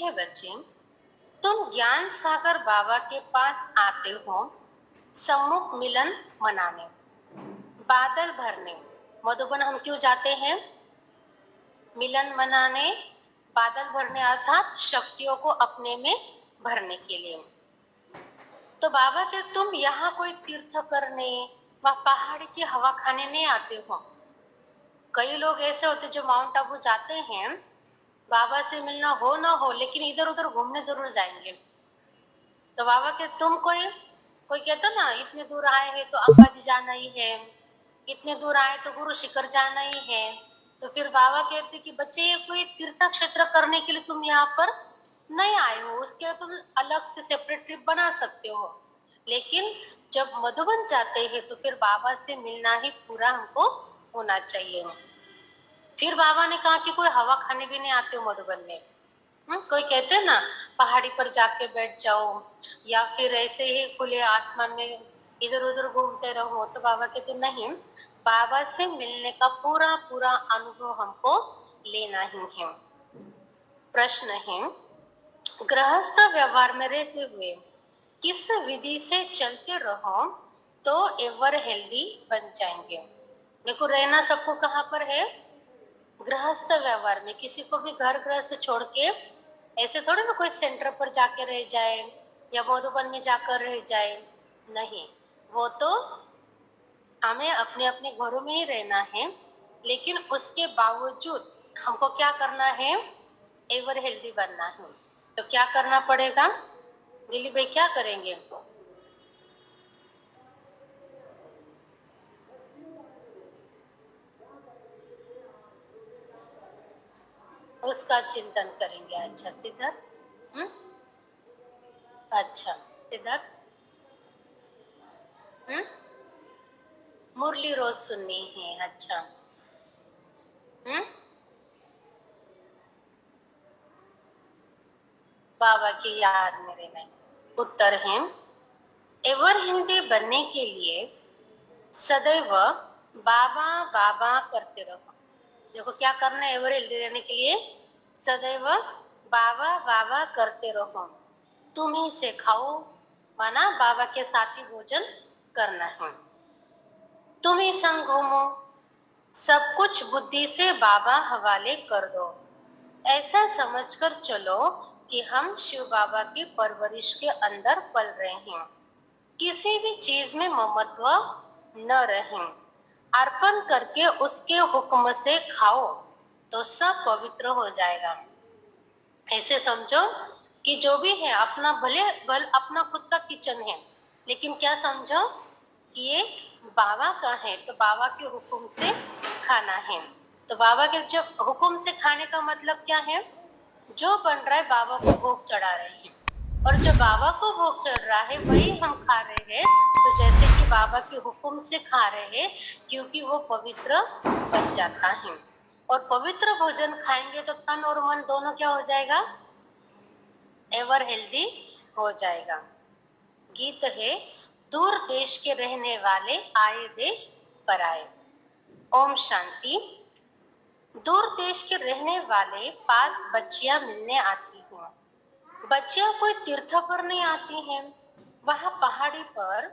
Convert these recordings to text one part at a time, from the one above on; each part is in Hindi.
मीठे बच्चे, तुम ज्ञान सागर बाबा के पास आते हो सम्मुख मिलन मनाने, बादल भरने। मधुबन हम क्यों जाते हैं? मिलन मनाने, बादल भरने अर्थात शक्तियों को अपने में भरने के लिए। तो बाबा के तुम यहाँ कोई तीर्थ करने व पहाड़ की हवा खाने नहीं आते हो। कई लोग ऐसे होते जो माउंट आबू जाते हैं, बाबा से मिलना हो ना हो, लेकिन इधर उधर घूमने जरूर जाएंगे। तो बाबा के तुम कोई कहता ना इतने दूर आए हैं तो अंबाजी जाना ही है, इतने दूर आए तो गुरु शिखर जाना ही है। तो फिर बाबा कहते कि बच्चे ये कोई तीर्थ क्षेत्र करने के लिए तुम यहाँ पर नहीं आए हो, उसके लिए तुम अलग से सेपरेट ट्रिप बना सकते हो। लेकिन जब मधुबन जाते हैं तो फिर बाबा से मिलना ही पूरा हमको होना चाहिए। फिर बाबा ने कहा कि कोई हवा खाने भी नहीं आते हो मधुबन में। कोई कहते हैं ना पहाड़ी पर जाके बैठ जाओ या फिर ऐसे ही खुले आसमान में इधर उधर घूमते रहो। तो बाबा कहते नहीं, बाबा से मिलने का पूरा पूरा अनुभव हमको लेना ही है। प्रश्न है, गृहस्थ व्यवहार में रहते हुए किस विधि से चलते रहो तो एवर हेल्दी बन जाएंगे। देखो रहना सबको कहाँ पर है? गृहस्थ व्यवहार में। किसी को भी घर गृहस्थ छोड़ के ऐसे थोड़ी ना कोई सेंटर पर जाके रह जाए या मधुबन में जाकर रह जाए, नहीं। वो तो हमें अपने अपने घरों में ही रहना है, लेकिन उसके बावजूद हमको क्या करना है? एवर हेल्दी बनना है। तो क्या करना पड़ेगा? दिलीप भाई क्या करेंगे? उसका चिंतन करेंगे। अच्छा सिद्धार्थ, अच्छा सिद्धार्थ, मुरली रोज सुननी है। अच्छा, बाबा की याद में रहना। उत्तर है, एवर हिंदी बनने के लिए सदैव बाबा बाबा करते रहो। देखो क्या करना है एवर हेल्दी रहने के लिए? सदैव बाबा बाबा करते रहो। तुम ही से खाओ, माना बाबा के साथ ही भोजन करना है। तुम ही संग घूमो, सब कुछ बुद्धि से बाबा हवाले कर दो। ऐसा समझकर चलो कि हम शिव बाबा की परवरिश के अंदर पल रहे हैं। किसी भी चीज में ममत्व न रहे। अर्पण करके उसके हुक्म से खाओ तो सब पवित्र हो जाएगा। ऐसे समझो कि जो भी है अपना भले अपना खुद का किचन है, लेकिन क्या समझो कि ये बाबा का है, तो बाबा के हुक्म से खाना है। तो बाबा के जब हुक्म से खाने का मतलब क्या है? जो बन रहा है बाबा को भोग चढ़ा रहे हैं, और जो बाबा को भोग चढ़ रहा है वही हम खा रहे हैं। तो जैसे कि बाबा के हुक्म से खा रहे हैं, क्योंकि वो पवित्र बन जाता है। और पवित्र भोजन खाएंगे तो तन और मन दोनों क्या हो जाएगा? एवर हेल्दी हो जाएगा। गीत है, दूर देश के रहने वाले आए देश पर आए। ओम शांति। दूर देश के रहने वाले पास बच्चियां मिलने आती हैं। बच्चियां कोई तीर्थ पर नहीं आती हैं, वह पहाड़ी पर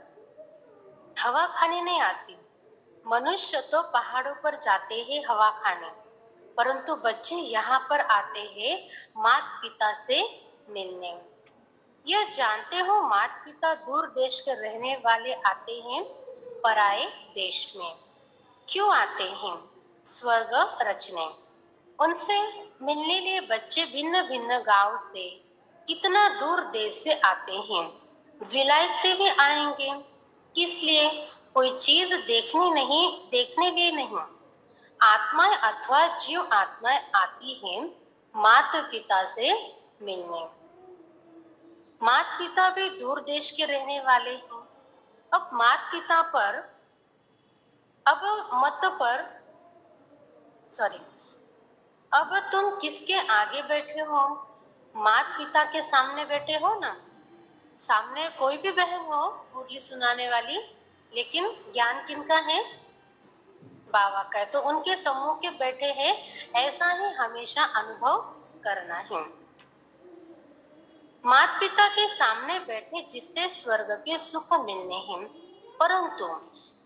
हवा खाने नहीं आती। मनुष्य तो पहाड़ों पर जाते हैं हवा खाने, परंतु बच्चे यहाँ पर आते हैं माता पिता से मिलने। यह जानते हो माता पिता दूर देश के रहने वाले आते हैं पराए देश में। क्यों आते हैं? स्वर्ग रचने। उनसे मिलने लिए बच्चे भिन्न भिन्न गांव से कितना दूर देश से आते हैं। विलायत से भी आएंगे। किस लिए? कोई चीज देखने लिए नहीं। आत्माएं अथवा जीव आत्माएं आती हैं माता पिता से मिलने। माता पिता भी दूर देश के रहने वाले हैं। अब माता पिता पर अब तुम किसके आगे बैठे हो? माता पिता के सामने बैठे हो ना। सामने कोई भी बहन हो मुरली सुनाने वाली, लेकिन ज्ञान किनका है? बाबा का है। तो उनके सम्मुख के बैठे हैं, ऐसा ही हमेशा अनुभव करना है। माता पिता के सामने बैठे जिससे स्वर्ग के सुख मिलने हैं, परंतु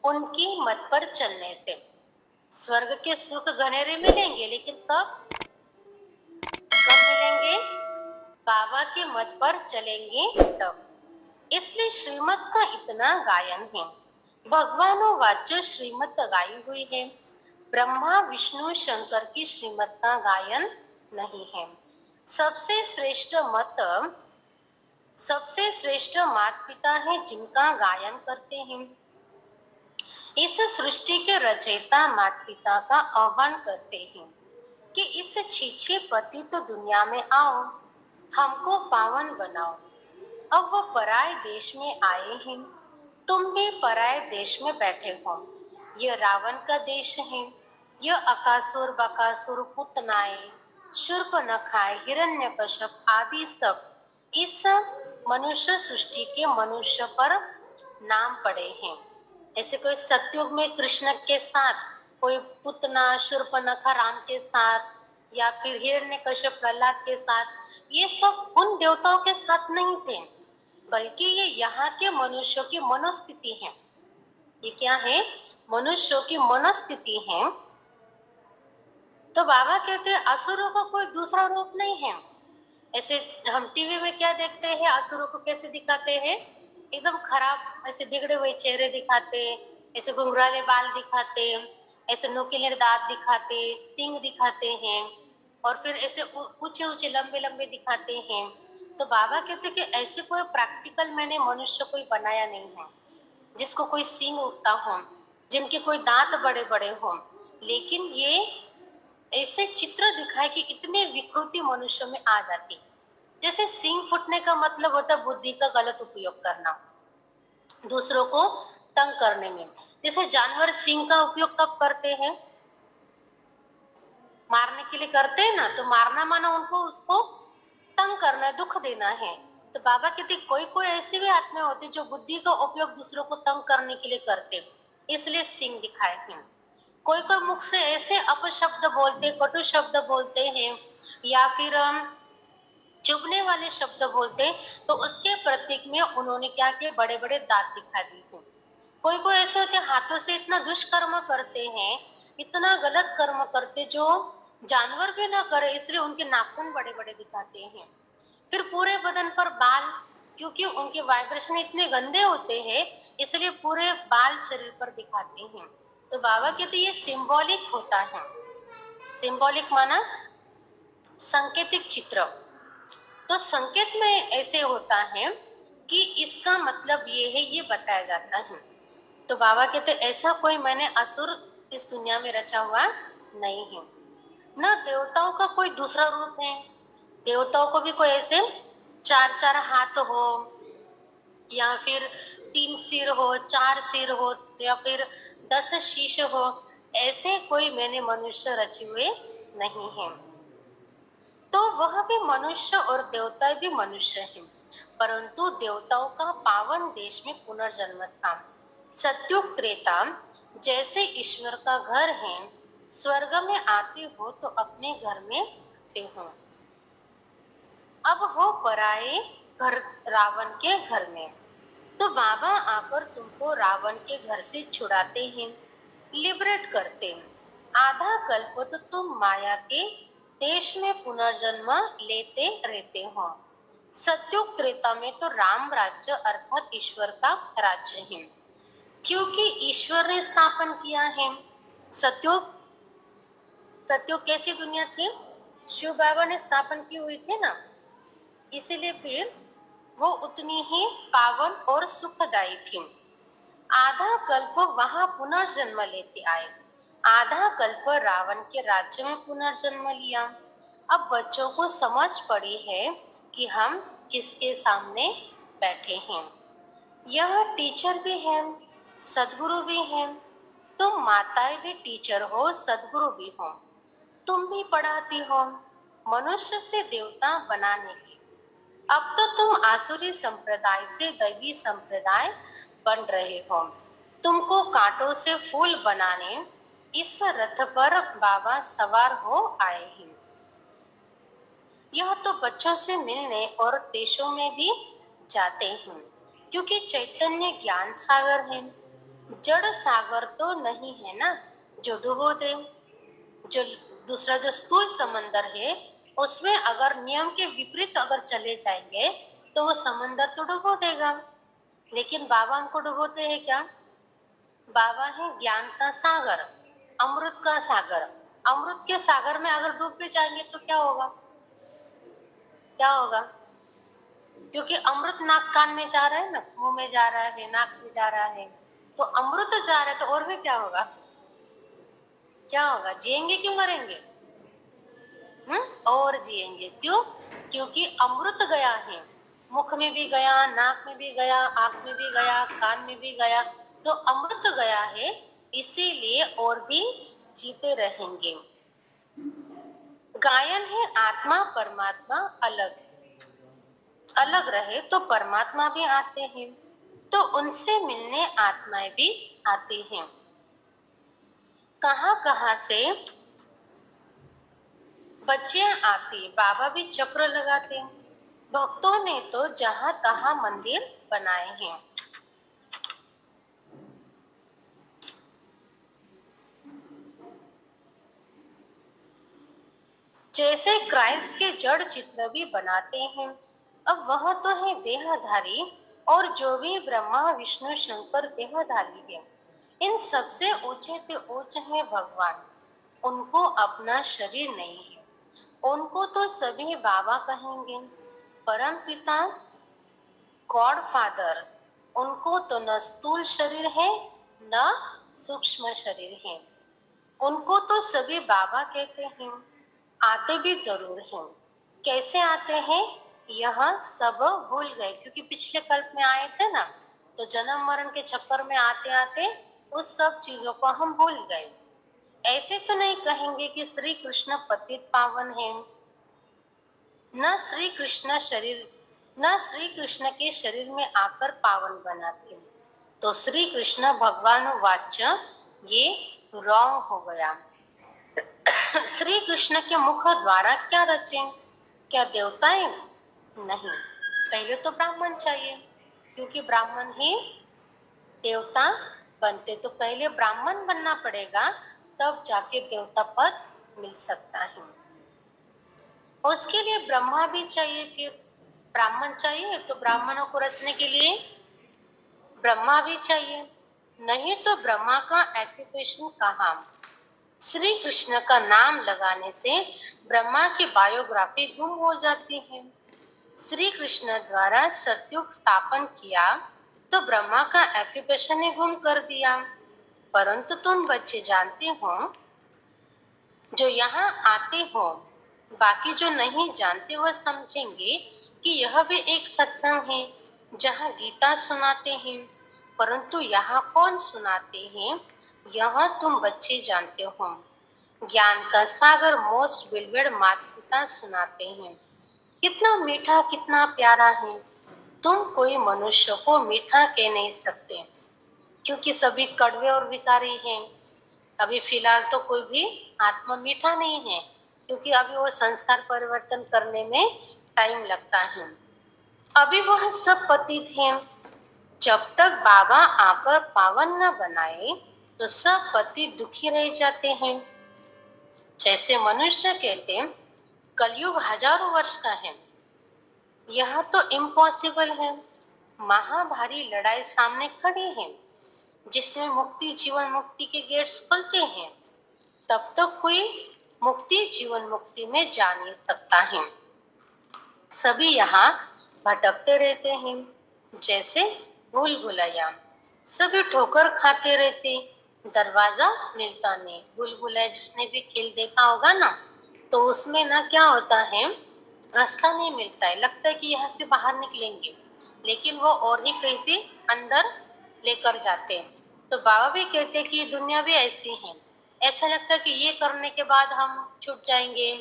उनकी मत पर चलने से स्वर्ग के सुख घनेरे मिलेंगे, लेकिन कब कब मिलेंगे? बाबा के मत पर चलेंगे तब। इसलिए श्रीमत का इतना गायन है। भगवानों वाच्य श्रीमत गाई हुई है, ब्रह्मा विष्णु शंकर की श्रीमत का गायन नहीं है। सबसे श्रेष्ठ माता पिता है जिनका गायन करते हैं। इस सृष्टि के रचयिता माता पिता का आह्वान करते हैं कि इस छीछे पतित दुनिया में आओ, हमको पावन बनाओ। अब वो पराये देश में आए हैं, तुम भी पराये देश में बैठे हो। यह रावण का देश है। यह अकासुर बकासुर पुतनाएं शूर्पणखाएं हिरण्यकश्यप आदि सब इस मनुष्य सृष्टि के मनुष्य पर नाम पड़े हैं। ऐसे कोई सतयुग में कृष्ण के साथ, कोई पुतना शूर्पणखा राम के साथ, या फिर हिरण्यकश्यप प्रहलाद के साथ, ये सब उन देवताओं के साथ नहीं थे, बल्कि ये यहाँ के मनुष्यों की मनोस्थिति है। ये क्या है? मनुष्यों की मनोस्थिति है। तो बाबा कहते हैं असुरों का कोई दूसरा रूप नहीं है। ऐसे हम टीवी में क्या देखते हैं, असुरों को कैसे दिखाते हैं? एकदम खराब, ऐसे बिगड़े हुए चेहरे दिखाते, ऐसे घुंघराले बाल दिखाते, ऐसे नुकीले दांत दिखाते, सींग दिखाते हैं, और फिर ऐसे ऊंचे ऊंचे लंबे लंबे दिखाते हैं। तो बाबा कहते कि ऐसे कोई प्रैक्टिकल मैंने मनुष्य कोई बनाया नहीं है, जिसको कोई सींग उगता हो, जिनके कोई दांत बड़े बड़े हो, लेकिन ये ऐसे चित्र दिखाए कि इतने विकृति मनुष्य में आ जाती। जैसे सींग फूटने का मतलब होता है बुद्धि का गलत उपयोग करना, दूसरों को तंग करने में। जैसे जानवर सींग का उपयोग कब करते हैं? मारने के लिए करते हैं ना। तो मारना माना उनको, उसको तंग करना, दुख देना है। तो बाबा कहते कोई कोई ऐसी भी आत्मा होती जो बुद्धि का उपयोग दूसरों को तंग करने के लिए करते, इसलिए सींग दिखाए हैं। कोई कोई मुख से ऐसे अपशब्द बोलते, कटु शब्द बोलते हैं, या फिर चुभने वाले शब्द बोलते, तो उसके प्रतीक में उन्होंने क्या किया? बड़े बड़े दांत दिखा दिए। कोई कोई ऐसे होते हाथों से इतना दुष्कर्म करते हैं, इतना गलत कर्म करते जो जानवर भी ना करे, इसलिए उनके नाखून बड़े बड़े दिखाते हैं। फिर पूरे बदन पर बाल, क्योंकि उनके वाइब्रेशन इतने गंदे होते हैं, इसलिए पूरे बाल शरीर पर दिखाते हैं। तो बाबा कहते ये सिंबॉलिक होता है। सिंबॉलिक माना संकेतिक चित्र। तो संकेत में ऐसे होता है कि इसका मतलब ये है, ये बताया जाता है। तो बाबा कहते ऐसा कोई मैंने असुर इस दुनिया में रचा हुआ नहीं है। न देवताओं का कोई दूसरा रूप है। देवताओं को भी कोई ऐसे चार चार हाथ हो, या फिर 3 सिर हो, 4 सिर हो, या फिर 10 शीश हो, ऐसे कोई मैंने मनुष्य रचे हुए नहीं है। तो वह भी मनुष्य और देवता भी मनुष्य हैं, परंतु देवताओं का पावन देश में पुनर्जन्म था। सत्युग त्रेता जैसे ईश्वर का घर है, स्वर्ग में आते हो तो अपने घर में आते हो। अब हो पराए घर, रावण के घर में। तो बाबा आकर तुमको रावण के घर से छुड़ाते हैं, लिबरेट करते हैं। आधा कल्प तो तुम माया के देश में पुनर्जन्म लेते रहते हो। सत्युग त्रेता में तो राम राज्य अर्थात ईश्वर का राज्य है, क्योंकि ईश्वर ने स्थापन किया है। सत्युग सत्युग कैसी दुनिया थी? शिव बाबा ने स्थापन की हुई थी ना, इसीलिए फिर वो उतनी ही पावन और सुखदायी थी। आधा कल्प वहां पुनर्जन्म लेते आए, आधा कल्प रावण के राज्य में पुनर्जन्म लिया। अब बच्चों को समझ पड़ी है कि हम किसके सामने बैठे हैं। यह टीचर भी है, सदगुरु भी है। तुम माताएं भी टीचर हो, सदगुरु भी हो। तुम भी पढ़ाती हो मनुष्य से देवता बनाने की। अब तो तुम आसुरी संप्रदाय से दैवी संप्रदाय बन रहे हो। तुमको कांटों से फूल बनाने इस रथ पर बाबा सवार हो आए हैं। यह तो बच्चों से मिलने और देशों में भी जाते हैं, क्योंकि चैतन्य ज्ञान सागर है। जड़ सागर तो नहीं है ना जो डुबो दे। जो दूसरा जो स्थूल समंदर है, उसमें अगर नियम के विपरीत अगर चले जाएंगे तो वो समंदर तो डुबो देगा। लेकिन बाबा हमको डुबोते हैं क्या? बाबा है ज्ञान का सागर, अमृत का सागर। अमृत के सागर में अगर डूब भी जाएंगे तो क्या होगा? क्या होगा? क्योंकि अमृत नाक कान में जा रहा है ना, मुंह में जा रहा है, नाक में जा रहा है, तो अमृत जा रहा है तो और भी क्या होगा? क्या होगा? जिएंगे कि मरेंगे? और जिएंगे। क्यों? क्योंकि अमृत गया है, मुख में भी गया, नाक में भी गया, आंख में भी गया, कान में भी गया, तो अमृत गया है, इसीलिए और भी जीते रहेंगे। गायन है आत्मा परमात्मा अलग अलग रहे तो परमात्मा भी आते हैं, तो उनसे मिलने आत्माएं भी आती हैं। कहां कहां से बच्चियां आती, बाबा भी चक्र लगाते। भक्तों ने तो जहां तहां मंदिर बनाए हैं। जैसे क्राइस्ट के जड़ चित्र भी बनाते हैं। अब वह तो है देहधारी, और जो भी ब्रह्मा विष्णु शंकर देहधारी है, इन सबसे ऊंचे से ऊंचे है भगवान। उनको अपना शरीर नहीं है, उनको तो सभी बाबा कहेंगे। परम पिता गॉड फादर, उनको तो न स्थूल शरीर है न सूक्ष्म शरीर है, उनको तो सभी बाबा कहते हैं। आते भी जरूर हैं। कैसे आते हैं यह सब भूल गए, क्योंकि पिछले कल्प में आए थे ना, तो जन्म मरण के चक्कर में आते आते उस सब चीजों को हम भूल गए। ऐसे तो नहीं कहेंगे कि श्री कृष्ण पतित पावन है। न श्री कृष्ण शरीर, न श्री कृष्ण के शरीर में आकर पावन बनाते, तो श्री कृष्ण भगवान वाच्य ये रॉन्ग हो गया। श्री कृष्ण के मुख द्वारा क्या रचे? क्या देवताएं? नहीं, पहले तो ब्राह्मण चाहिए, क्योंकि ब्राह्मण ही देवता बनते, तो पहले ब्राह्मण बनना पड़ेगा, तब जाके देवता पद मिल सकता है। उसके लिए ब्रह्मा भी चाहिए, फिर ब्राह्मण चाहिए तो ब्राह्मणों को रचने के लिए ब्रह्मा भी चाहिए। नहीं तो ब्रह्मा का ऑक्यूपेशन कहाँ? श्री कृष्ण का नाम लगाने से ब्रह्मा की बायोग्राफी गुम हो जाती है। श्री कृष्ण द्वारा सतयुग स्थापन किया तो ब्रह्मा का ऑक्यूपेशन ही गुम कर दिया। परंतु तुम बच्चे जानते हो, जो यहाँ आते हो, बाकी जो नहीं जानते वह समझेंगे कि यह भी एक सत्संग है जहाँ गीता सुनाते हैं। परंतु यहाँ कौन सुनाते हैं यह तुम बच्चे जानते हो। ज्ञान का सागर मोस्ट बिलवेड माता पिता सुनाते हैं। कितना मीठा कितना प्यारा है। तुम कोई मनुष्य को मीठा कह नहीं सकते, क्योंकि सभी कड़वे और विकारी हैं। अभी फिलहाल तो कोई भी आत्मा मीठा नहीं है, क्योंकि अभी वो संस्कार परिवर्तन करने में टाइम लगता है। अभी वह सब पतित हैं। जब तक बाबा आकर पावन न बनाए तो सब पति दुखी रह जाते हैं। जैसे मनुष्य कहते कलयुग हजारों वर्ष का है, यह तो इम्पॉसिबल है। महाभारी लड़ाई सामने खड़ी है, जिसमें मुक्ति जीवन मुक्ति के गेट्स खुलते हैं, तब तो कोई मुक्ति जीवन मुक्ति में जा नहीं सकता है। सभी यहाँ भटकते रहते हैं, जैसे भूल भुलैया। सभी ठोकर खाते रहते, दरवाजा मिलता नहीं। भूल भुलैया जिसने भी खेल देखा होगा ना, तो उसमें ना क्या होता है, रास्ता नहीं मिलता है। लगता है कि यहाँ से बाहर निकलेंगे, लेकिन वो और ही कहीं से अंदर लेकर जाते हैं। तो बाबा भी कहते हैं कि दुनिया भी ऐसी है। ऐसा लगता है कि ये करने के बाद हम छूट जाएंगे,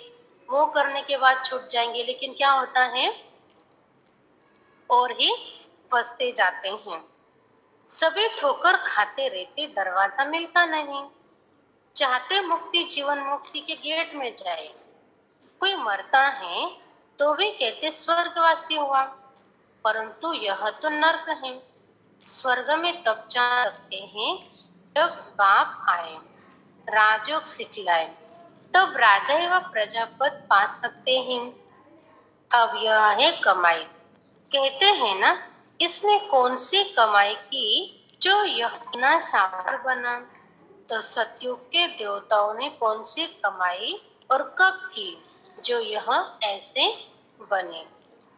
वो करने के बाद छूट जाएंगे, लेकिन क्या होता है, और ही फंसते जाते हैं। सभी ठोकर खाते रहते, दरवाजा मिलता नहीं। चाहते मुक्ति जीवन मुक्ति के गेट में जाए। कोई मरता है तो भी कहते स्वर्गवासी हुआ, परंतु यह तो नर्क है। स्वर्ग में तब जा सकते हैं जब बाप आए, राजयोग सिखलाए, तब राजा एवं प्रजापत पा सकते हैं। अब यह है कमाई। कहते हैं ना, इसने कौन सी कमाई की जो यह इतना सागर बना? तो सतयुग के देवताओं ने कौन सी कमाई और कब की जो यह ऐसे बने?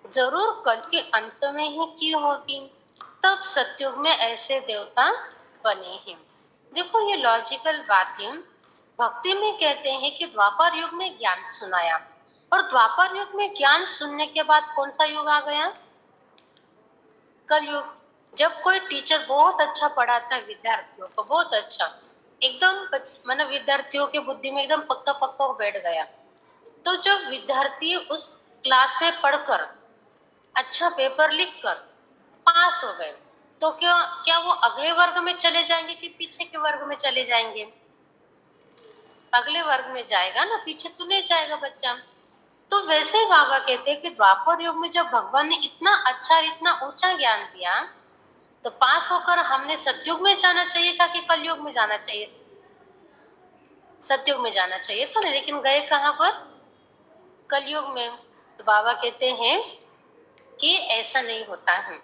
जरूर कल के अंत में ही की होगी, तब सतयुग में ऐसे देवता बने हैं। देखो ये लॉजिकल बातें भक्ति में कहते हैं कि द्वापर युग में ज्ञान सुनाया, और द्वापर युग में ज्ञान सुनने के बाद कौन सा युग आ गया? कलयुग। जब कोई टीचर बहुत अच्छा पढ़ाता है विद्यार्थियों को, बहुत अच्छा, एकदम मतलब विद्यार्थियों के बुद्धि में एकदम पक्का पक्का बैठ गया, तो जब विद्यार्थी उस क्लास में पढ़कर अच्छा पेपर लिखकर पास हो गए, तो क्या क्या वो अगले वर्ग में चले जाएंगे कि पीछे के वर्ग में चले जाएंगे? अगले वर्ग में जाएगा ना, पीछे तो नहीं जाएगा बच्चा। तो वैसे ही बाबा कहते हैं कि द्वापर युग में जब भगवान ने इतना अच्छा और इतना ऊंचा ज्ञान दिया, तो पास होकर हमने सतयुग में जाना चाहिए था कि कलयुग में जाना चाहिए? सतयुग में जाना चाहिए था ना, लेकिन गए कहाँ पर? कलयुग में। तो बाबा कहते हैं कि ऐसा नहीं होता है,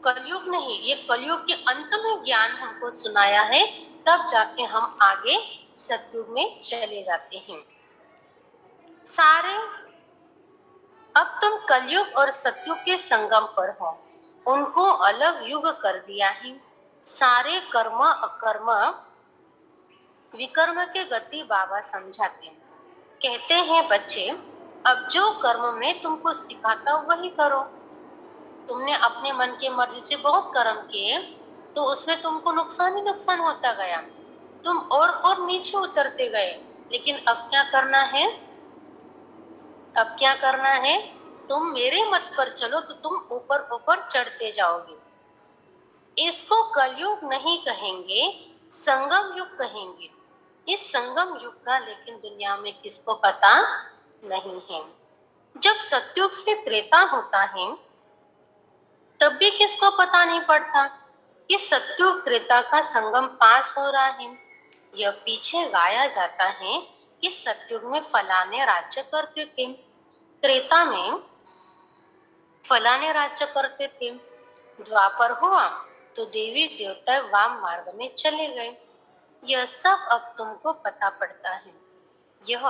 कलयुग नहीं, ये कलयुग के अंत में ज्ञान हमको सुनाया है, तब जाके हम आगे सतयुग में चले जाते हैं। सारे अब तुम कलयुग और सतयुग के संगम पर हो, उनको अलग युग कर दिया है। सारे कर्म अकर्म विकर्म के गति बाबा समझाते हैं। कहते हैं बच्चे, अब जो कर्म में तुमको सिखाता हूं वही करो। तुमने अपने मन की मर्जी से बहुत कर्म किए, तो उसमें तुमको नुकसान ही नुकसान होता गया, तुम और नीचे उतरते गए। लेकिन अब क्या करना है? अब क्या करना है? तुम मेरे मत पर चलो तो तुम ऊपर ऊपर चढ़ते जाओगे। इसको कलयुग नहीं कहेंगे, संगम युग कहेंगे। इस संगम युग का लेकिन दुनिया में किसको पता नहीं है। जब सतयुग से त्रेता होता है, तब भी किसको पता नहीं पड़ता कि सतयुग त्रेता का संगम पास हो रहा है। यह पीछे गाया जाता है कि सतयुग में फलाने राज्य करते थे, त्रेता में फलाने राज्य करते थे, द्वापर हुआ तो देवी देवता वाम मार्ग में चले गए। यह सब अब तुमको पता पड़ता है। यह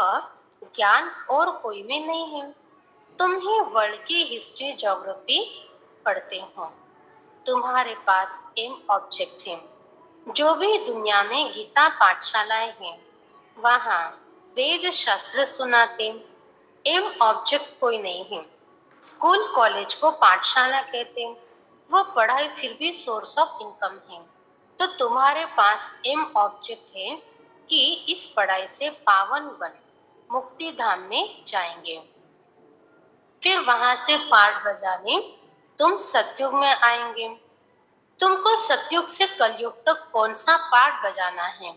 ज्ञान और कोई में नहीं है। तुम ही वर्ल्ड की हिस्ट्री ज्योग्राफी पढ़ते हो, तुम्हारे पास एम ऑब्जेक्ट है। जो भी दुनिया में गीता पाठशालाएं हैं, वहाँ वेद शास्त्र सुनाते, एम ऑब्जेक्ट कोई नहीं है। स्कूल कॉलेज को पाठशाला कहते, वो पढ़ाई फिर भी सोर्स ऑफ इनकम है। तो तुम्हारे पास एम ऑब्जेक्ट है कि इस पढ़ाई से पावन बन मुक्ति धाम में जाएंगे, फिर वहां से पाठ बजाने तुम सतयुग में आएंगे। तुमको सतयुग से कलयुग तक कौन सा पाठ बजाना है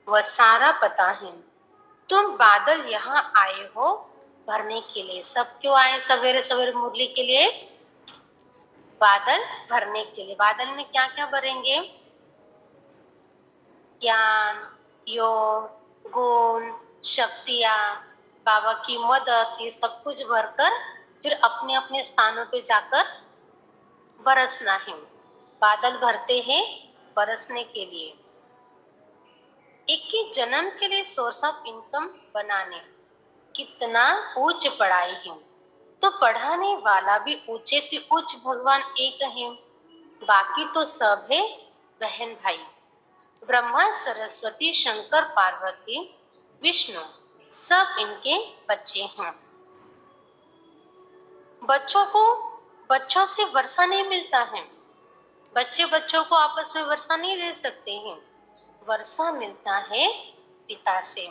वह सारा पता है। तुम बादल यहाँ आए हो भरने के लिए। सब क्यों आए सवेरे सवेरे मुरली के लिए? बादल भरने के लिए। बादल में क्या क्या भरेंगे? ज्ञान, योग, गुण, शक्तियां, बाबा की मदद, ये सब कुछ भरकर फिर अपने अपने स्थानों पे जाकर बरसना है। बादल भरते हैं बरसने के लिए। एक ही जन्म के लिए सोर्स ऑफ इनकम बनाने, कितना उच्च पढ़ाई है। तो पढ़ाने वाला भी ऊंचे से उच्च भगवान एक है, बाकी तो सब है बहन भाई। ब्रह्मा सरस्वती शंकर पार्वती विष्णु सब इनके बच्चे हैं। बच्चों से वर्षा नहीं मिलता है। बच्चे बच्चों को आपस में वर्षा नहीं दे सकते हैं। वर्षा मिलता है पिता से।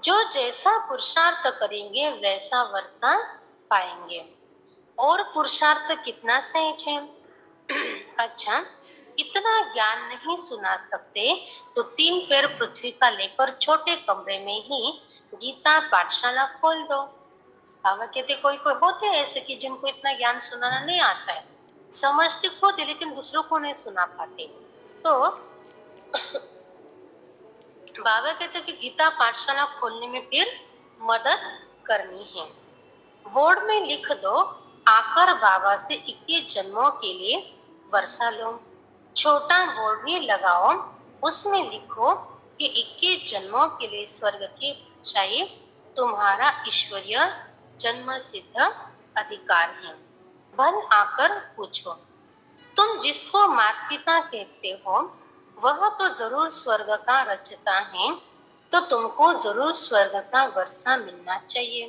जो जैसा पुरुषार्थ करेंगे वैसा वर्षा पाएंगे। और पुरुषार्थ कितना सहज है। अच्छा, इतना ज्ञान नहीं सुना सकते तो 3 पैर पृथ्वी का लेकर छोटे कमरे में ही गीता पाठशाला खोल दो। बाबा कहते कोई कोई होते हैं ऐसे कि जिनको इतना ज्ञान सुनाना नहीं आता है, समझते खुद है लेकिन दूसरों को नहीं सुना पाते। तो बाबा कहते कि गीता पाठशाला खोलने में फिर मदद करनी है। बोर्ड में लिख दो, आकर बाबा से 21 जन्मों के लिए वर्षा लो। छोटा बोर्ड भी लगाओ, उसमें लिखो कि 21 जन्मों के लिए स्वर्ग की चाहिए तुम्हारा ईश्वरीय जन्म सिद्ध अधिकार है। बल आकर पूछो, तुम जिसको माता पिता कहते हो वह तो जरूर स्वर्ग का रचता है, तो तुमको जरूर स्वर्ग का वर्षा मिलना चाहिए।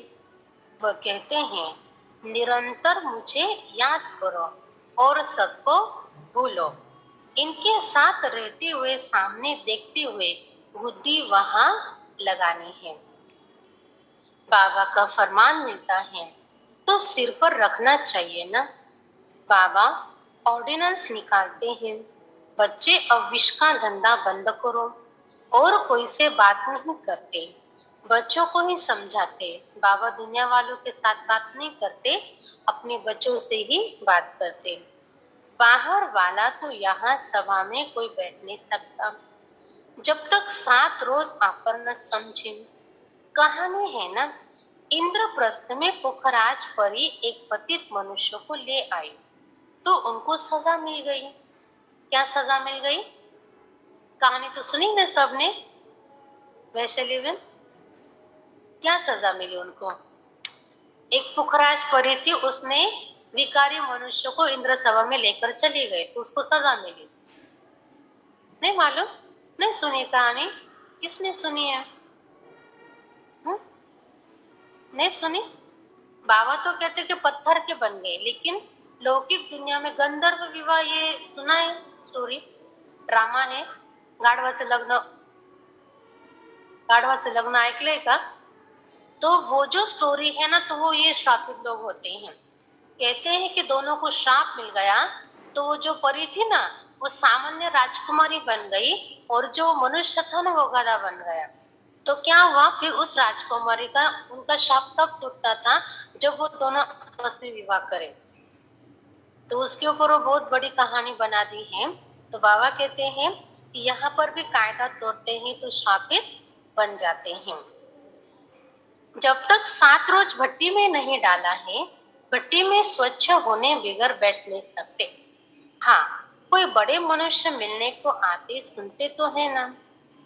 वह कहते हैं निरंतर मुझे याद करो और सबको भूलो। इनके साथ रहते हुए सामने देखते हुए बुद्धि वहां लगानी है। बाबा का फरमान मिलता है तो सिर पर रखना चाहिए ना। बाबा ऑर्डिनेंस निकालते हैं, बच्चे अब विष का धंधा बंद करो, और कोई से बात नहीं करते, बच्चों को ही समझाते। बाबा दुनिया वालों के साथ बात नहीं करते, अपने बच्चों से ही बात करते। बाहर वाला तो यहाँ सभा में कोई बैठ नहीं सकता जब तक 7 रोज आकर न समझे। कहानी है ना, इंद्रप्रस्थ में पुखराज परी एक पतित मनुष्य को ले आई तो उनको सजा मिल गई। क्या सजा मिल गई? कहानी तो सुनी ना सबने, वैसे लेविन क्या सजा मिली उनको? एक पुखराज परी थी, उसने विकारी मनुष्य को इंद्र सभा में लेकर चली गई तो उसको सजा मिली। नहीं मालूम? नहीं सुनी कहानी? किसने सुनी है? नहीं सुनी? बाबा तो कहते कि पत्थर के बन गए, लेकिन लौकिक दुनिया में गंधर्व विवाह ये सुना है, स्टोरी ड्रामा है। गाढवाचं लग्न ऐकलंय का? तो वो जो स्टोरी है ना, तो वो ये श्रापित लोग होते हैं। कहते हैं कि दोनों को श्राप मिल गया, तो वो जो परी थी ना वो सामान्य राजकुमारी बन गई और जो मनुष्य था ना वो गधा बन गया। तो क्या हुआ फिर उस राजकुमारी का उनका शाप तब टूटता था जब वो दोनों आपस में विवाह करे। तो उसके ऊपर वो बहुत बड़ी कहानी बना दी है। तो बाबा कहते हैं कि यहाँ पर भी कायदा तोड़ते हैं तो शापित बन जाते हैं। जब तक 7 रोज भट्टी में नहीं डाला है, भट्टी में स्वच्छ होने बगैर बैठ नहीं सकते। हाँ, कोई बड़े मनुष्य मिलने को आते सुनते तो है ना।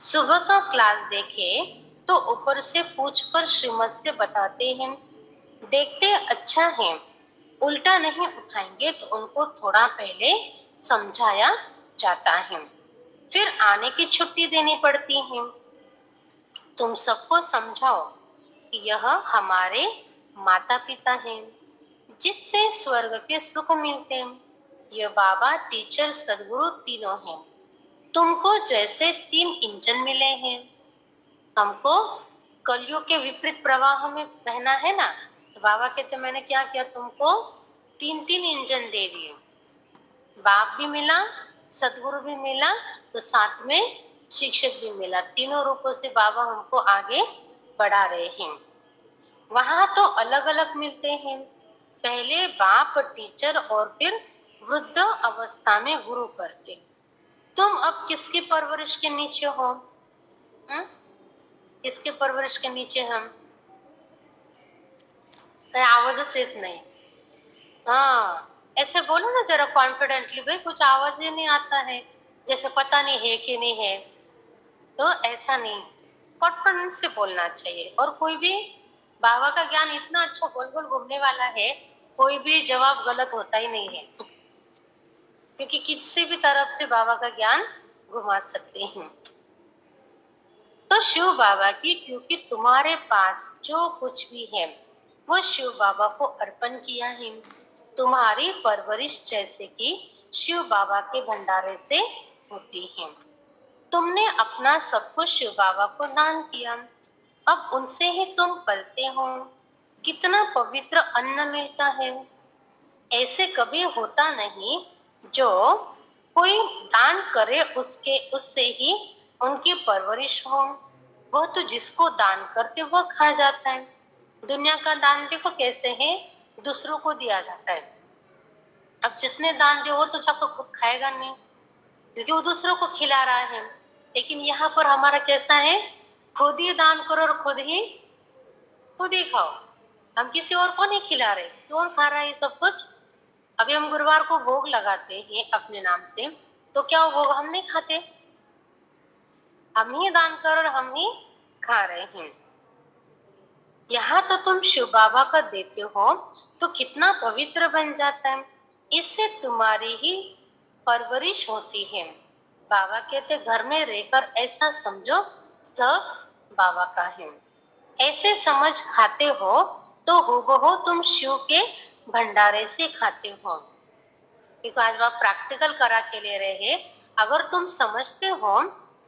सुबह का क्लास देखे तो ऊपर से पूछकर श्रीमत से बताते हैं, देखते अच्छा है, उल्टा नहीं उठाएंगे तो उनको थोड़ा पहले समझाया जाता है, फिर आने की छुट्टी देनी पड़ती है। तुम सबको समझाओ कि यह हमारे माता पिता हैं, जिससे स्वर्ग के सुख मिलते हैं। ये बाबा, टीचर, सदगुरु तीनों हैं। तुमको जैसे 3 इंजन मिले हैं, हमको कलियुग के विपरीत प्रवाह में बहना है ना, तो बाबा कहते मैंने क्या किया, तुमको 3 इंजन दे दिए। बाप भी मिला, सदगुरु भी मिला, तो साथ में शिक्षक भी मिला। तीनों रूपों से बाबा हमको आगे बढ़ा रहे हैं। वहां तो अलग अलग मिलते हैं, पहले बाप टीचर और फिर वृद्ध अवस्था में गुरु करते। तुम अब किसकी परवरिश के नीचे हो? किसके परवरिश के नीचे हम? कहीं आवाज येत नहीं। हाँ, ऐसे बोलो ना जरा कॉन्फिडेंटली, भाई कुछ आवाज ही नहीं आता है, जैसे पता नहीं है कि नहीं है। तो ऐसा नहीं, कॉन्फिडेंस से बोलना चाहिए। और कोई भी बाबा का ज्ञान इतना अच्छा गोल गोल घूमने वाला है, कोई भी जवाब गलत होता ही नहीं है, क्योंकि किसी भी तरफ से बाबा का ज्ञान घुमा सकते हैं। तो शिव बाबा की, क्योंकि तुम्हारे पास जो कुछ भी है वो शिव बाबा को अर्पण किया है। तुम्हारी परवरिश जैसे कि शिव बाबा के भंडारे से होती है। तुमने अपना सब कुछ शिव बाबा को दान किया, अब उनसे ही तुम पलते हो। कितना पवित्र अन्न मिलता है, ऐसे कभी होता नहीं जो कोई दान करे उससे ही उनकी परवरिश हो। वह तो जिसको दान करते वह खा जाता है। दुनिया का दान देखो कैसे है, दूसरों को दिया जाता है। अब जिसने दान दिया वो तो जाकर खुद खाएगा नहीं, क्योंकि वो दूसरों को खिला रहा है। लेकिन यहाँ पर हमारा कैसा है, खुद ही दान करो और खुद ही खाओ। हम किसी और को नहीं खिला रहे, कौन खा रहा है ये सब कुछ। अभी हम गुरुवार को भोग लगाते हैं अपने नाम से, तो क्या वो भोग हम नहीं खाते, हम ही दान कर और हम ही खा रहे हैं। यहाँ तो तुम शिव बाबा का देते हो तो कितना पवित्र बन जाता है, इससे तुम्हारी ही परवरिश होती है। बाबा कहते घर में रहकर ऐसा समझो सब बाबा का है। ऐसे समझ खाते हो तो हूबहू तुम शिव के भंडारे से खाते हो। देखो आज आप प्रैक्टिकल करा के ले रहे हैं। अगर तुम समझते हो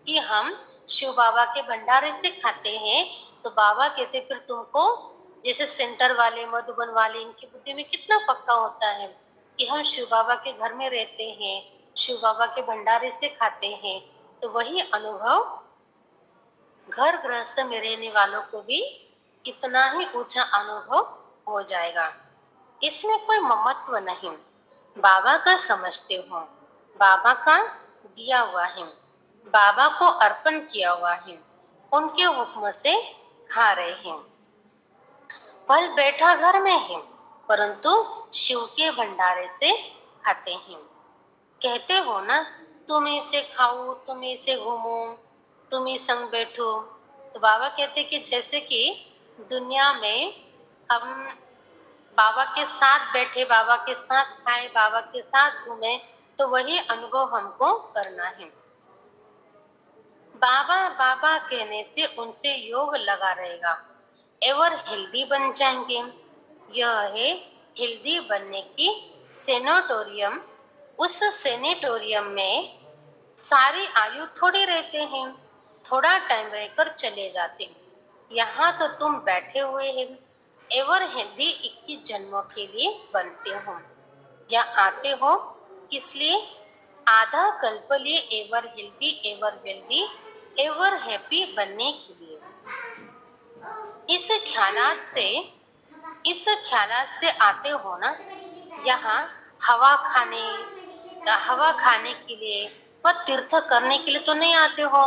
कि हम शिव बाबा के भंडारे से खाते हैं, तो बाबा कहते फिर तुमको, जैसे सेंटर वाले मधुबन वाले, इनकी बुद्धि में कितना पक्का होता है कि हम शिव बाबा के घर में रहते हैं, शिव बाबा के भंडारे से खाते हैं, तो वही अनुभव घर गृहस्थ में रहने वालों को भी कितना ही ऊंचा अनुभव हो जाएगा। इसमें कोई ममत्व नहीं, बाबा का समझते हो, बाबा का दिया हुआ है, बाबा को अर्पण किया हुआ है, उनके हुक्म से खा रहे हैं। फल बैठा घर में है, परंतु शिव के भंडारे से खाते हैं। कहते हो ना, तुम इसे खाओ, तुम इसे घूमो, तुम ही संग बैठो। तो बाबा कहते कि जैसे कि दुनिया में हम बाबा के साथ बैठे, बाबा के साथ खाए, बाबा के साथ घूमे, तो वही अनुभव हमको करना है। बाबा बाबा कहने से उनसे योग लगा रहेगा एवर हेल्दी बन जाएंगे। यह है हेल्दी बनने की सेनेटोरियम। उस सेनेटोरियम में सारी आयु थोड़ी रहते हैं, थोड़ा टाइम रहकर चले जाते हैं। यहाँ तो तुम बैठे हुए हैं, एवर हेल्दी 21 जन्मों के लिए बनते हो या आते हो। किस लिए? आधा कल्प लिए ever healthy, ever wealthy, ever happy बनने के लिए। इस ख्यालात से आते हो ना, यहाँ हवा खाने के लिए व तीर्थ करने के लिए तो नहीं आते हो।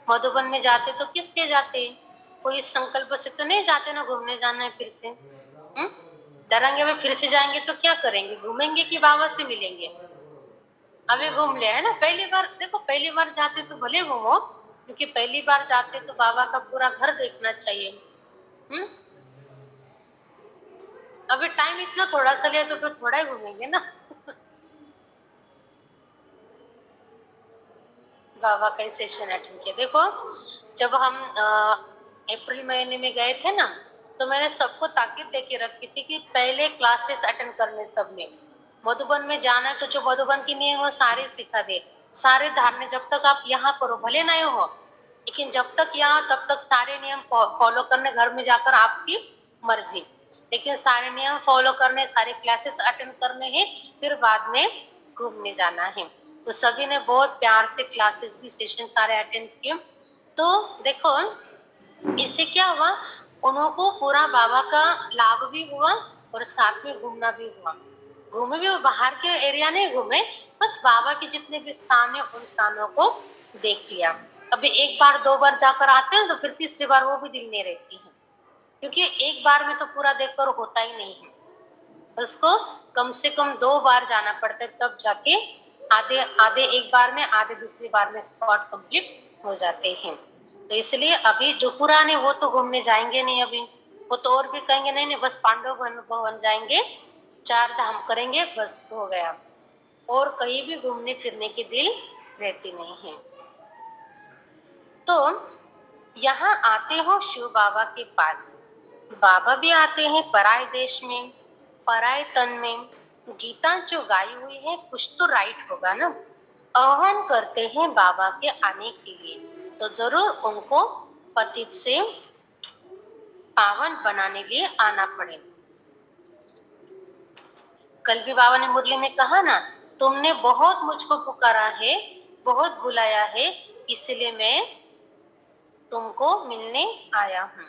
मधुबन में जाते तो किस लिए जाते? कोई संकल्प से तो नहीं जाते ना, घूमने जाना है फिर से। दरंगे में फिर से जाएंगे तो क्या करेंगे, घूमेंगे कि बाबा से मिलेंगे? अभी घूम ले है ना, पहली बार देखो, पहली बार जाते तो भले घूमो, क्योंकि पहली बार जाते तो बाबा का पूरा घर देखना चाहिए। अभी टाइम इतना थोड़ा सा लिया तो फिर थोड़ा ही घूमेंगे ना। बाबा का सेशन अटेंड किया। देखो जब हम अप्रैल महीने में गए थे ना, तो मैंने सबको ताकीद देके रखी थी कि पहले क्लासेस अटेंड करने सब में। मधुबन में जाना है तो जो मधुबन की नियम वो सारे सिखा दे, सारे धारणे जब तक आप यहाँ करो, भले नहीं हो, लेकिन जब तक यहाँ तब तक सारे नियम फॉलो करने, घर में जाकर आपकी मर्जी, लेकिन सारे नियम फॉलो करने, सारे क्लासेस अटेंड करने हैं, फिर बाद में घूमने जाना है। तो सभी ने बहुत प्यार से क्लासेस भी सेशन सारे अटेंड किए। तो देखो इससे क्या हुआ, उनको पूरा बाबा का लाभ भी हुआ और साथ में घूमना भी हुआ। घूमे भी, बाहर के एरिया नहीं घूमे, बस बाबा के जितने भी स्थान है उन स्थानों को देख लिया। अभी एक बार दो बार जाकर आते हैं तो फिर तीसरी बार वो भी दिल नहीं रहती है, क्योंकि एक बार में तो पूरा देखकर होता ही नहीं है, उसको कम से कम 2 बार जाना पड़ता है, तब जाके आधे आधे एक बार में, आधे दूसरी बार में स्पॉट कंप्लीट हो जाते हैं। तो इसलिए अभी जो पुराने वो तो घूमने जाएंगे नहीं, अभी वो तो और भी कहेंगे नहीं नहीं बस पांडव भवन जाएंगे, 4 धाम करेंगे, बस हो गया, और कहीं भी घूमने फिरने की दिल रहती नहीं है। तो यहाँ आते हो शिव बाबा के पास, बाबा भी आते हैं पराए देश में, पराए तन में। गीता जो गाई हुई है कुछ तो राइट होगा ना, आह्वान करते हैं बाबा के आने के लिए, तो जरूर उनको पतित से पावन बनाने लिए आना पड़े। कल भी बाबा ने मुरली में कहा ना, तुमने बहुत मुझको पुकारा है, बहुत बुलाया है, इसलिए मैं तुमको मिलने आया हूँ।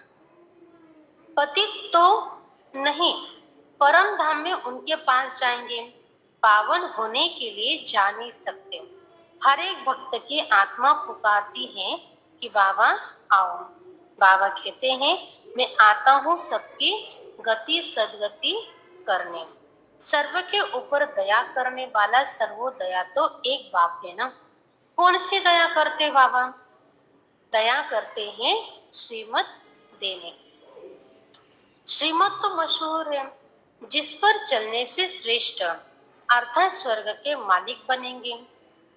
पतित तो नहीं, परम धाम में उनके पास जाएंगे। पावन होने के लिए जा नहीं सकते। हर एक भक्त की आत्मा पुकारती है कि बाबा आओ। बाबा कहते हैं मैं आता हूँ सबकी गति सदगति करने। सर्व के ऊपर दया करने वाला सर्वोदया तो एक बाप है ना। कौन सी दया करते बाबा? दया करते हैं श्रीमत देने। श्रीमत तो मशहूर है, जिस पर चलने से श्रेष्ठ अर्थात स्वर्ग के मालिक बनेंगे।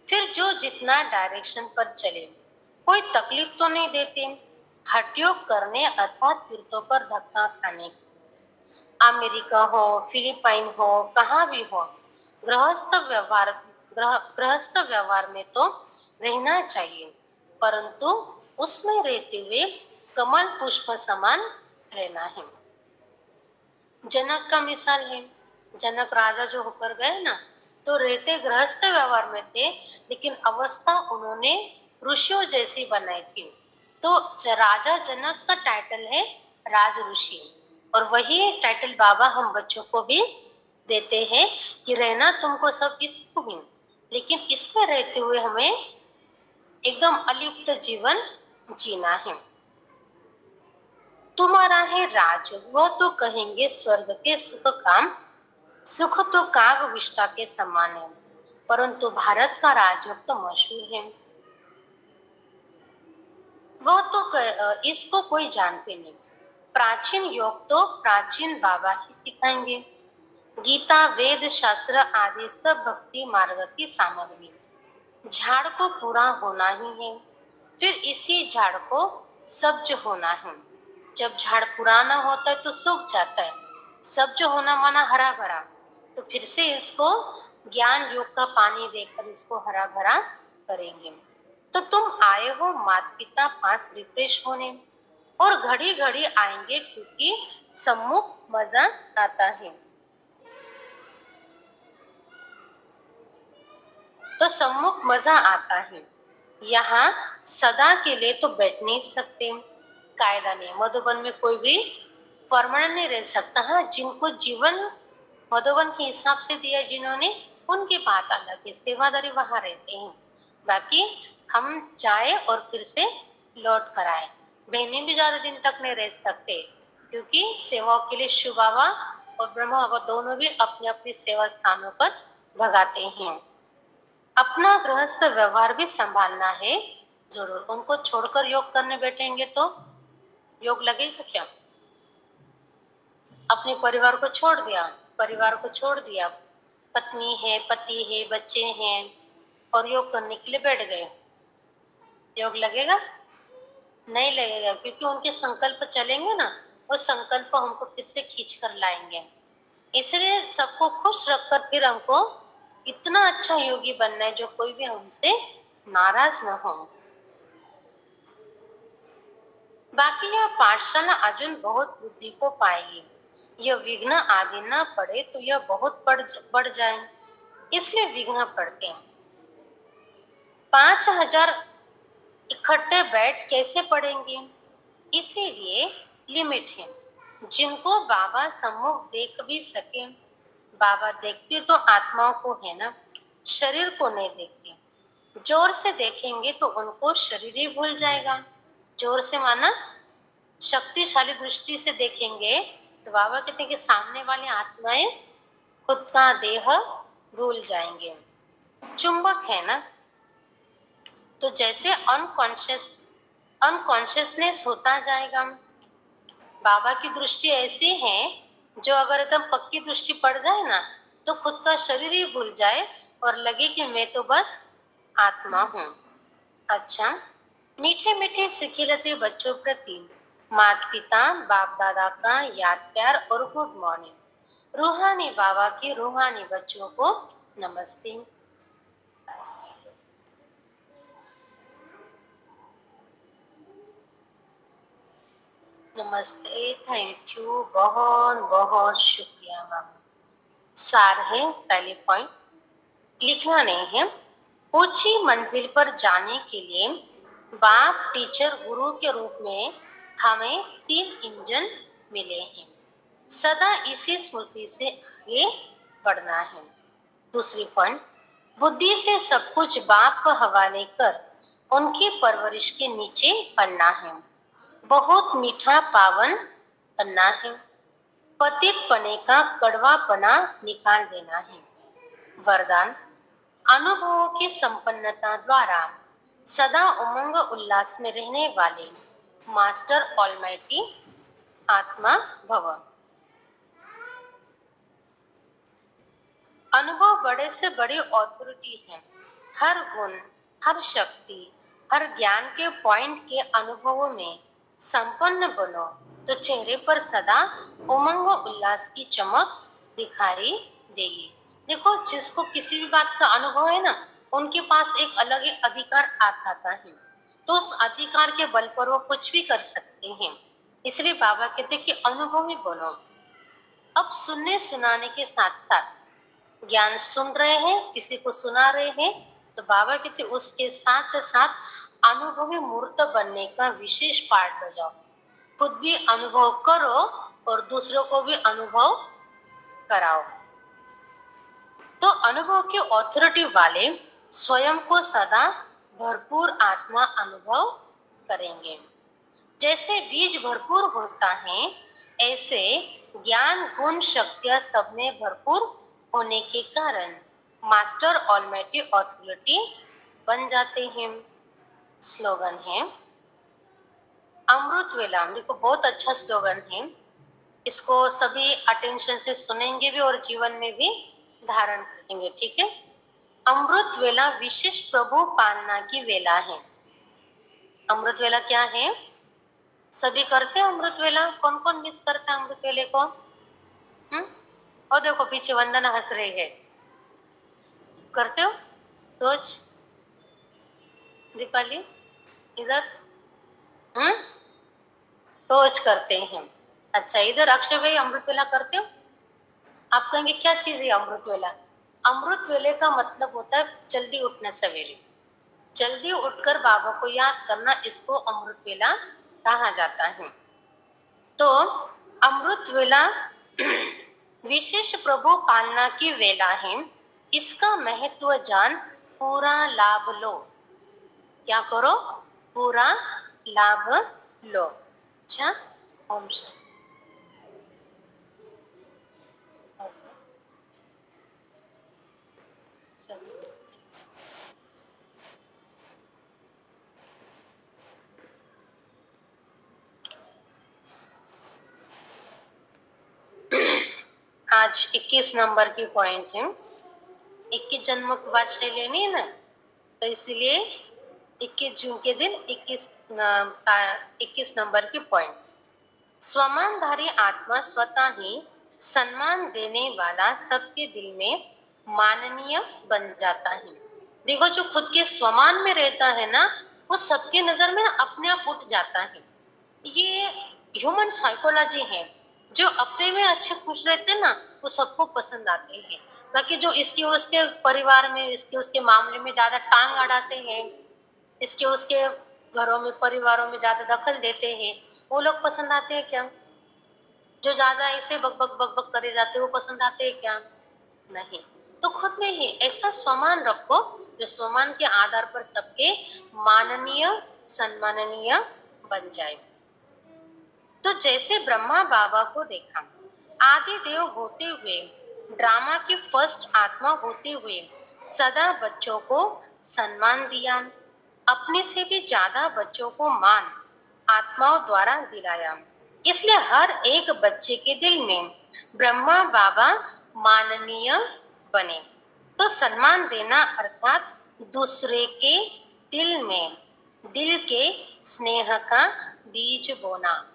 फिर जो जितना डायरेक्शन पर चले, कोई तकलीफ तो नहीं देते। हठयोग करने अथवा तीर्थों पर धक्का खाने, अमेरिका हो फिलीपाइन हो कहाँ भी हो, गृहस्थ व्यवहार में तो रहना चाहिए, परंतु उसमें रहते हुए कमल पुष्प समान रहना है। जनक का मिसाल है। जनक राजा जो होकर गए ना, तो रहते गृहस्थ व्यवहार में थे, लेकिन अवस्था उन्होंने ऋषियों जैसी बनाई थी। तो राजा जनक का टाइटल है राज ऋषि, और वही टाइटल बाबा हम बच्चों को भी देते हैं कि रहना तुमको सब इसको भी, लेकिन इसमें रहते हुए हमें एकदम अलिप्त जीवन जीना है। तुम्हारा है राज, वह तो कहेंगे स्वर्ग के सुख काम, सुख तो काग विष्टा के समान है, परंतु भारत का राजयोग तो मशहूर है। वह तो इसको कोई जानते नहीं। प्राचीन योग तो प्राचीन बाबा ही सिखाएंगे। गीता वेद शास्त्र आदि सब भक्ति मार्ग की सामग्री। झाड़ को पूरा होना ही है, फिर इसी झाड़ को सब्ज होना है। जब झाड़ पुराना होता है तो सूख जाता है, सब्ज होना माना हरा भरा, तो फिर से इसको ज्ञान योग का पानी देकर इसको हरा भरा करेंगे। तो तुम आए हो माता पिता पास रिफ्रेश होने, और घड़ी घड़ी आएंगे क्योंकि सम्मुख मजा आता है। तो सम्मुख मजा आता है। यहाँ सदा के लिए तो बैठ नहीं सकते, कायदा नहीं। मधुबन में कोई भी परमानेंट नहीं रह सकता। हाँ, जिनको जीवन मधुबन के हिसाब से दिया जिन्होंने, उनकी बात अलग है, सेवादारी वहां रहते हैं। बाकी हम जाए और फिर से लौट कर आए। बहनें भी ज्यादा दिन तक नहीं रह सकते, क्योंकि सेवाओं के लिए शिव बाबा और ब्रह्मा बाबा दोनों भी अपने अपने सेवा स्थानों पर भगाते हैं। अपना गृहस्थ व्यवहार भी संभालना है जरूर। उनको छोड़कर योग करने बैठेंगे तो योग लगेगा क्या? अपने परिवार को छोड़ दिया, पत्नी है पति है बच्चे हैं, और योग करने के लिए बैठ गए, योग लगेगा? नहीं लगेगा, क्योंकि उनके संकल्प चलेंगे ना, वो संकल्प हमको फिर से खींच कर लाएंगे। इसलिए सबको खुश रखकर फिर हमको इतना अच्छा योगी बनना है जो कोई भी हमसे नाराज न हो। बाकी यह पाठशाला अजुन बहुत बुद्धि को पाएगी। यह विघ्न आदि न पड़े तो यह बहुत बढ़ जाए, इसलिए विघ्न पड़ते हैं। 5000 इकट्ठे बैठ कैसे पढ़ेंगे? इसीलिए लिमिट है। जिनको बाबा सम्मुख देख भी सके, बाबा देखते तो आत्माओं को है ना, शरीर को नहीं देखते। जोर से देखेंगे तो उनको शरीर ही भूल जाएगा। जोर से माना शक्तिशाली दृष्टि से देखेंगे तो बाबा कहते हैं कि सामने वाली आत्माएं खुद का देह भूल जाएंगे। चुंबक है ना, तो जैसे अनकॉन्शियसनेस होता जाएगा। बाबा की दृष्टि ऐसी है, जो अगर एकदम पक्की दृष्टि पड़ जाए ना, तो खुद का शरीर ही भूल जाए और लगे कि मैं तो बस आत्मा हूँ। अच्छा, मीठे मीठे सिखिलते बच्चों प्रति माता पिता बाप दादा का याद प्यार और गुड मॉर्निंग। रूहानी बाबा की रूहानी बच्चों को नमस्ते। नमस्ते, थैंक यू, बहुत बहुत शुक्रिया मैम। सार है पहले पॉइंट, लिखना नहीं है। ऊंची मंजिल पर जाने के लिए बाप टीचर गुरु के रूप में हमें 3 इंजन मिले हैं। सदा इसी स्मृति से आगे बढ़ना है। दूसरी पॉइंट, बुद्धि से सब कुछ बाप को हवाले कर उनकी परवरिश के नीचे पलना है। बहुत मीठा पावन बनना है। पतित पने का कड़वापना निकाल देना है। वरदान, अनुभवों की संपन्नता द्वारा सदा उमंग उल्लास में रहने वाले मास्टर ऑलमाइटी आत्मा भव। अनुभव बड़े से बड़ी ऑथोरिटी है। हर गुण, हर शक्ति, हर ज्ञान के पॉइंट के अनुभवों में संपन्न बनो तो चेहरे पर सदा उमंग उल्लास की चमक दिखाई देगी। देखो, जिसको किसी भी बात का अनुभव है ना, उनके पास एक अलग ही अधिकार आता है, तो उस अधिकार के बल पर वो कुछ भी कर सकते हैं। इसलिए बाबा कहते कि अनुभवी बनो। अब सुनने सुनाने के साथ साथ ज्ञान सुन रहे हैं, किसी को सुना रहे हैं, तो बाबा कहते उसके साथ साथ अनुभवी मूर्त बनने का विशेष पाठ बजाओ। खुद भी अनुभव करो और दूसरों को भी अनुभव कराओ। तो अनुभव के ऑथोरिटी वाले स्वयं को सदा भरपूर आत्मा अनुभव करेंगे। जैसे बीज भरपूर होता है, ऐसे ज्ञान गुण शक्तियां सब में भरपूर होने के कारण मास्टर ऑलमाइटी ऑथोरिटी बन जाते हैं। स्लोगन है अमृत वेला। देखो, बहुत अच्छा स्लोगन है। इसको सभी अटेंशन से सुनेंगे भी और जीवन में भी धारण करेंगे। ठीक है। अमृत वेला विशेष प्रभु पालना की वेला है। अमृत वेला क्या है? सभी करते हैं अमृत वेला। कौन कौन मिस करता है अमृत वेले को? और देखो, पीछे वंदना हंस रही है। करते हो रोज? दीपाली इधर रोज करते हैं। अच्छा, इधर अक्षय भाई अमृत वेला करते हो? आप कहेंगे क्या चीज है अमृत वेला? अमृत वेले का मतलब होता है जल्दी उठना, सवेरे जल्दी उठकर बाबा को याद करना, इसको अमृत वेला कहा जाता है। तो अमृत वेला विशेष प्रभु पालना की वेला है। इसका महत्व जान पूरा लाभ लो। क्या करो? पूरा लाभ लो। अच्छा, ओम शांति। आज 21 नंबर की पॉइंट है। 21 जन्मों के बाद से लेनी है ना, तो इसलिए 21 जून के दिन 21 नंबर की पॉइंट। स्वमानधारी आत्मा स्वतः ही सम्मान देने वाला सबके दिल में माननीय बन जाता है। देखो, जो खुद के स्वमान में रहता है ना, वो सबके नजर में अपने आप उठ जाता है। ये ह्यूमन साइकोलॉजी है। जो अपने में अच्छे खुश रहते हैं ना, वो सबको पसंद आते हैं। बाकी जो इसके उसके परिवार में, इसके उसके मामले में ज्यादा टांग अड़ाते हैं, इसके उसके घरों में, परिवारों में ज्यादा दखल देते हैं, वो लोग पसंद आते हैं क्या? जो ज्यादा ऐसे बक बक बक बक करे जाते हैं, वो पसंद आते हैं क्या? नहीं। तो खुद में ही ऐसा स्वमान रखो जो स्वमान के आधार पर सबके माननीय, सम्माननीय बन जाए। तो जैसे ब्रह्मा बाबा को देखा, आदि देव होते हुए, ड्रामा की फर्स्ट आत्मा होते हुए सदा बच्चों को सम्मान दिया, अपने से भी ज्यादा बच्चों को मान आत्माओं द्वारा दिलाया। इसलिए हर एक बच्चे के दिल में ब्रह्मा बाबा माननीय बने। तो सम्मान देना अर्थात दूसरे के दिल में दिल के स्नेह का बीज बोना।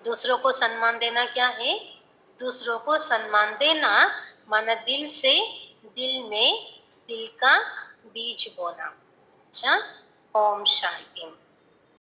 दूसरों को सम्मान देना क्या है? दूसरों को सम्मान देना माना दिल से दिल में दिल का बीज बोना। अच्छा, ओम शांति।